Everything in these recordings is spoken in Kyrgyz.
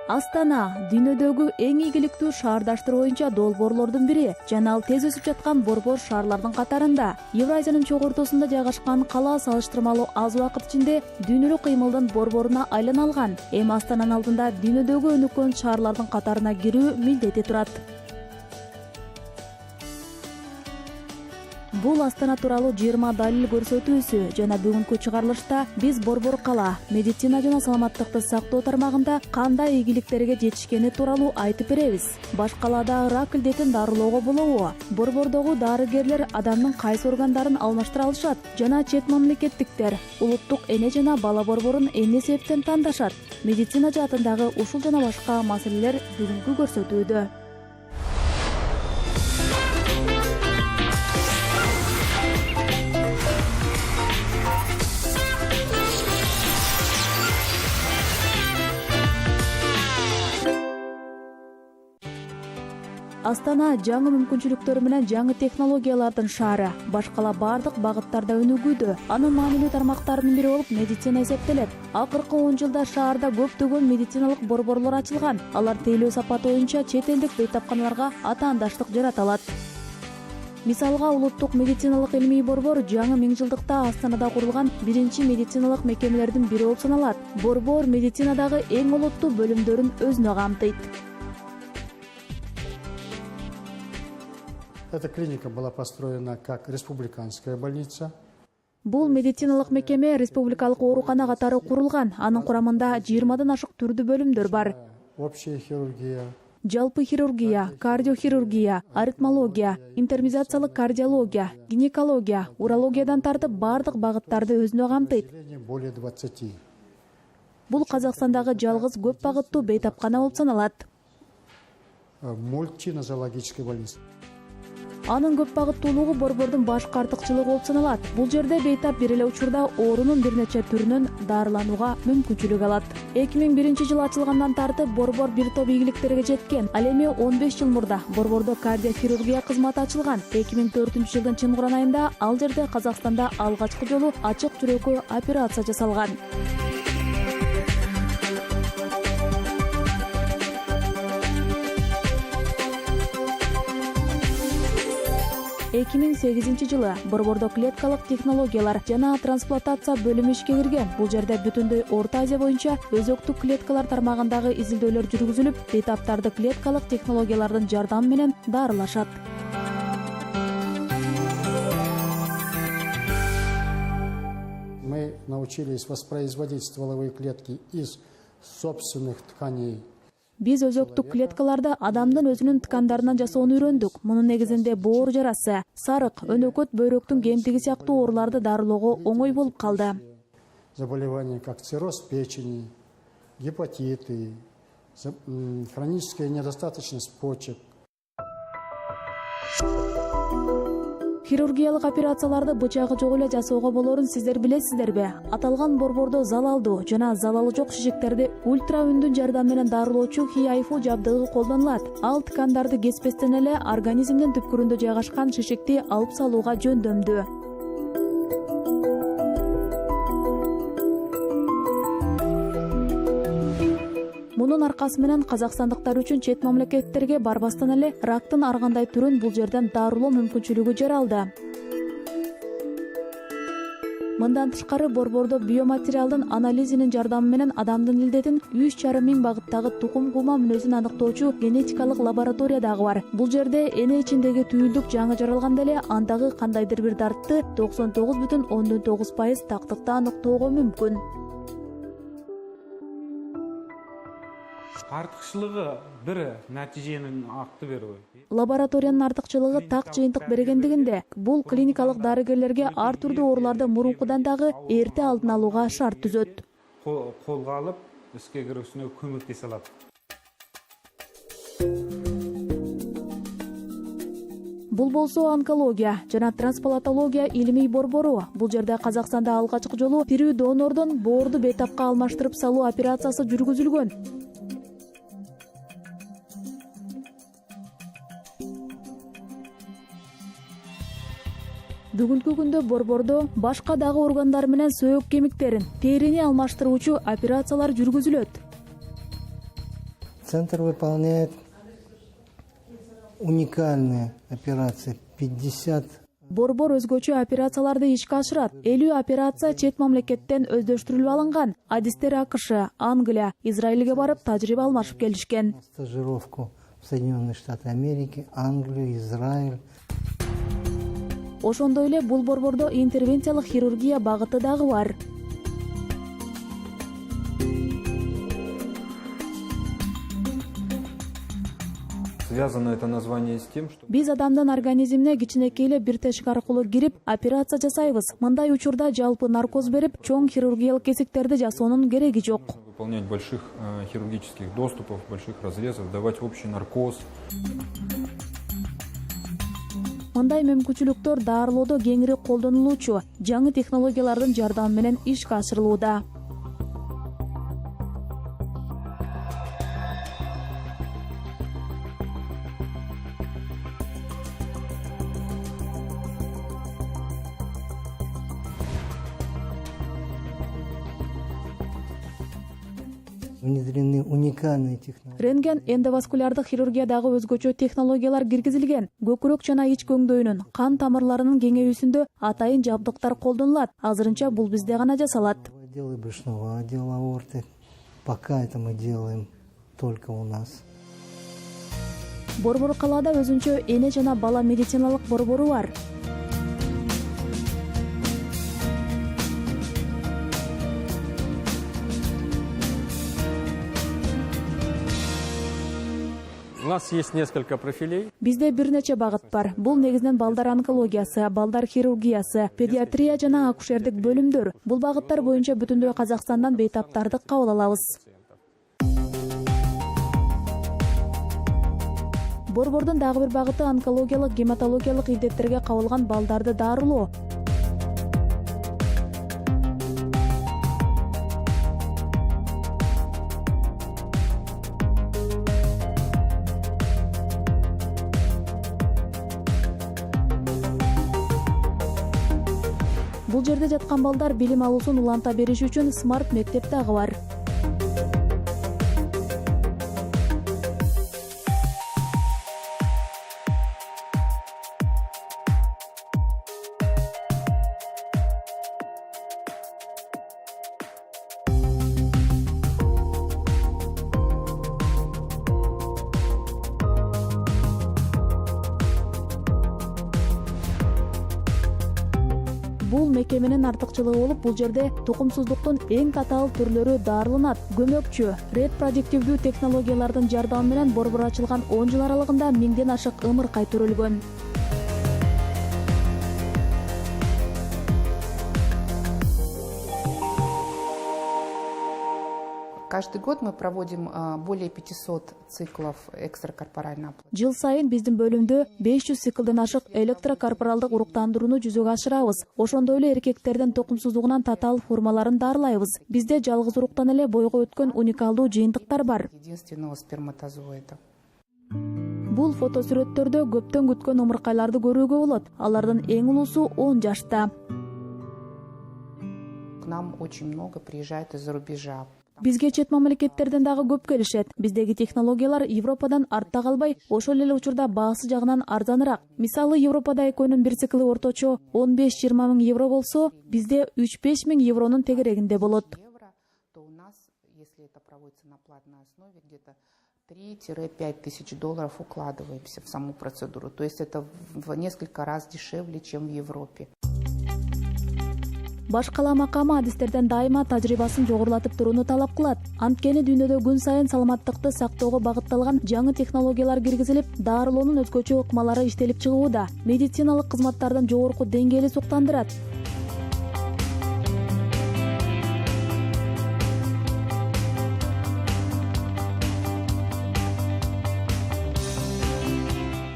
Астана дүйнөдөгү эң ийгиликтүү шаардаштар боюнча долбоорлордун бири жана ал тез өсүп жаткан борбор шаарлардын катарында. Евразиянын чогуу ортосунда жайгашкан кала салыштырмалуу аз убакыт ичинде дүйнөлүк кыймылдын борборуна айлана алган. Эми Астананын алдында дүйнөдөгү өнүккөн шаарлардын катарына кирүү милдети турат. Бул Астана тууралуу 20 далил көрсөтүүсү жана бүгүнкү чыгарылышта биз борбор кала медицина жана саламаттыкты сактоо тармагында кандай ийгиликтерге жетишкени тууралуу айтып беребиз. Баш калаада рак илдетин дарылоого болобу? Борбордогу дарыгерлер адамдын кайсы органдарын алмаштыра алышат жана чет мамлекеттиктер улуттук эне жана бала борборун эмне себептен тандашат? Медицина жаатындагы ушул жана башка маселелер бүгүнкү көрсөтүүдө. Астана жаңы мүмкүнчүлүктөр менен жаңы технологиялардын шаары. Баш кала бардык багыттарда өнүгүүдө. Анын маанилүү тармактарынын бири болуп медицина эсептелет. Акыркы 10 жылда шаарда көптөгөн медициналык борборлор ачылган. Алар тейлөө сапаты боюнча чет элдик бейтапканаларга атаандаштык жарата алат. Мисалга, улуттук медициналык илмий борбор жаңы миңжылдыкта Астанада курулган биринчи медициналык мекемелердин бири болуп саналат. Борбор медицинадагы эң олуттуу бөлүмдөрүн өзүнө камтыйт. Эта клиника была построена как республиканская больница. Бул медициналык мекеме республикалык оорукана катары курулган. Анын курамында 20дан ашык түрдүү бөлүмдөр бар. Общая хирургия, жалпы хирургия, кардиохирургия, аритмология, интермизациялык кардиология, гинекология, урологиядан тартып бардык багыттарды өзүнө камтыйт. более 20. Бул Казакстандагы жалгыз көп багыттуу бейтапкана болуп саналат. Мультинозологическая больница. Анын көп багыттуулугу борбордун башкы артыкчылыгы болуп саналат. Бул жерде бейтап бир эле учурда оорунун бир нече түрүнөн дарыланууга мүмкүнчүлүк алат. 2001-жылы ачылгандан тартып борбор бир топ ийгиликтерге жеткен. Ал эми 15 жыл мурда борбордо кардиохирургия кызматы ачылган. 2004-жылдын чыйын айында ал жерде Казакстанда алгачкы жолу ачык жүрөккө операция жасалган. 2008-жылы борбордо клеткалык технологиялар жана трансплантация бөлүмү ишке кирген. Бул жерде бүтүндөй Орто Азия боюнча өзөктүк клеткалар тармагындагы изилдөөлөр жүргүзүлүп, бейтаптарды клеткалык технологиялардын жардамы менен дарылашат. Мы научились воспроизводить стволовые клетки из собственных тканей. Биз өзөктүк клеткаларды адамдын өзүнүн ткандарынан жасоону үйрөндүк. Мунун негизинде боор жарасы, сарык, өнөкөт, бөйрөктүн кемтиги сыяктуу ооруларды дарылоого оңой болуп калды. Заболевания как цирроз печени, гепатиты, хроническая недостаточность почек. Хирургиялык операцияларды бычагы жок эле жасоого болорун сиздер билесиздерби? Аталган борбордо залалдуу жана залалы жок шишиктерди ультра үндүн жардамы менен дарылоочу HIFU жабдыгы колдонулат. Ал ткандарды кеспестен эле организмдин түпкүрүндө жайгашкан шишикти алып салууга жөндөмдүү. Мунун аркасы менен казакстандыктар үчүн чет мамлекеттерге барбастан эле рактын ар кандай түрүн бул жерден дарылоо мүмкүнчүлүгү жаралды. Мындан тышкары борбордо биоматериалдын анализинин жардамы менен адамдын илдетин 3,5 миң багыттагы тукум кума мүнөзүн аныктоочу генетикалык лаборатория дагы бар. Бул жерде эне ичиндеги түйүлдүк жаңы жаралганда эле андагы кандайдыр бир дартты 99,9% тактыкта аныктоого мүмкүн. Артыкчылыгы бир натиженин акты берүү. Лабораториянын артыкчылыгы так жыйынтык бергендигинде, бул клиникалык дарыгерлерге ар түрдүү ооруларды мурункудан дагы эрте алдын алууга шарт түзөт. Колго алып, иске кирүүсүнө көмөктөшө алат. Бул болсо онкология жана трансплантология илимий борбору. Бул жерде Казакстанда алгачкы жолу тирүү донордон боорду бейтапка алмаштырып салуу операциясы жүргүзүлгөн. Бүгүнкү күндө борбордо башка дагы органдар менен сөөк кемиктерин, терини алмаштыруучу операциялар жүргүзүлөт. Центр выполняет уникальные операции. 50 Борбор өзгөчө операцияларды ишке ашырат. 50 операция чет мамлекеттен өздөштүрүлүп алынган. Адистер АКШ, Англия, Израилге барып тажрыйба алмашып келишкен. стажировку в Соединенные Штаты Америки, Англию, Израиль. Ошондой эле бул борбордо интервенциялык хирургия багыты дагы бар. Связано это название с тем, что Биз адамдын организмине кичинекей эле бир тешик аркылуу кирип, операция жасайбыз. Мындай учурда жалпы наркоз берип, чоң хирургиялык кесиктерди жасоонун кереги жок. выполнять больших хирургических доступов, больших разрезов, давать общий наркоз. Мындай мүмкүнчүлүктөр дарылоодо кеңири колдонулуучу, жаңы технологиялардын жардамы менен ишке ашырылууда. Внедрены уникальные технологии. Рентген эндоваскуляrdык хирургиядагы өзгөчө технологиялар киргизилген. Көкүрөк жана ич көңдөйүнүн, кан тамырларынын кеңейүүсүндө атайын жабдыктар колдонулат. Азырынча бул бизде гана жасалат. Отделы брюшного отдела аорты. Пока это мы делаем только у нас. Борбор калаада өзүнчө эне жана бала медициналык борбору бар. У нас есть несколько профилей. Бизде бир нече багыт бар. Бул негизинен балдар онкологиясы, балдар хирургиясы, педиатрия жана акушердик бөлүмдөр. Бул багыттар боюнча бүтүндөй Казакстандан бейтаптарды кабыл алабыз. Борбордун дагы бир багыты онкологиялык, гематологиялык илдеттерге кабылган балдарды дарылоо. Бул жерде жаткан балдар билим алуусун уланта бериш үчүн смарт мектеп дагы бар. Бул мекеменин артыкчылыгы болуп, бул жерде тукумсуздуктун эң татаал түрлөрү дарыланат. Көмөкчү, репродуктивдүү технологиялардын жардамы менен борбор ачылган 10 жыл аралыгында 1000ден ашык ымыркай төрөлгөн. Каждый год мы проводим более 500 циклов экстракорпоральной оплаты. Жыл сайын биздин бөлүмдө 500 циклден ашык электрокорпоралдык уруктандырууну жүзөгө ашырабыз. Ошондой эле эркектердин тукумсуздугунан татаал формаларын дарылайбыз. Бизде жалгыз уруктан эле бойго өткөн уникалдуу жыйынтыктар бар. Единственного сперматозоида. Бул фотосүрөттөрдө көптөн күткөн ымыркайларды көрүүгө болот. Алардын эң улуусу 10 жашта. К нам очень много приезжает из-за рубежа. Бизге чет мамлекеттерден дагы көп келишет. Биздеги технологиялар Европадан артта калбай, ошол эле учурда баасы жагынан арзаныраак. Мисалы, Европада экөөнүн бир цикли орточо 15-20 миң евро болсо, бизде 3-5 миң евронун тегерегинде болот. То у нас, если это проводится на платной основе, где-то 3-5 тысяч долларов укладываемся в саму процедуру. То есть это в несколько раз дешевле, чем в Европе. Баш кала макамы адистерден дайыма тажрыйбасын жогорулатып турууну талап кылат. Анткени дүйнөдө күн сайын саламаттыкты сактоого багытталган жаңы технологиялар киргизилип, дарылоонун өзгөчө ыкмалары иштелип чыгууда. Медициналык кызматтардын жогорку деңгээли суктандырат.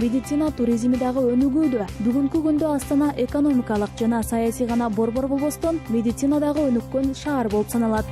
Медицина туризми дагы өнүгүүдө. Бүгүнкү күндө Астана экономикалык жана саясий гана борбор болбостон, медицинадагы өнүккөн шаар болуп саналат.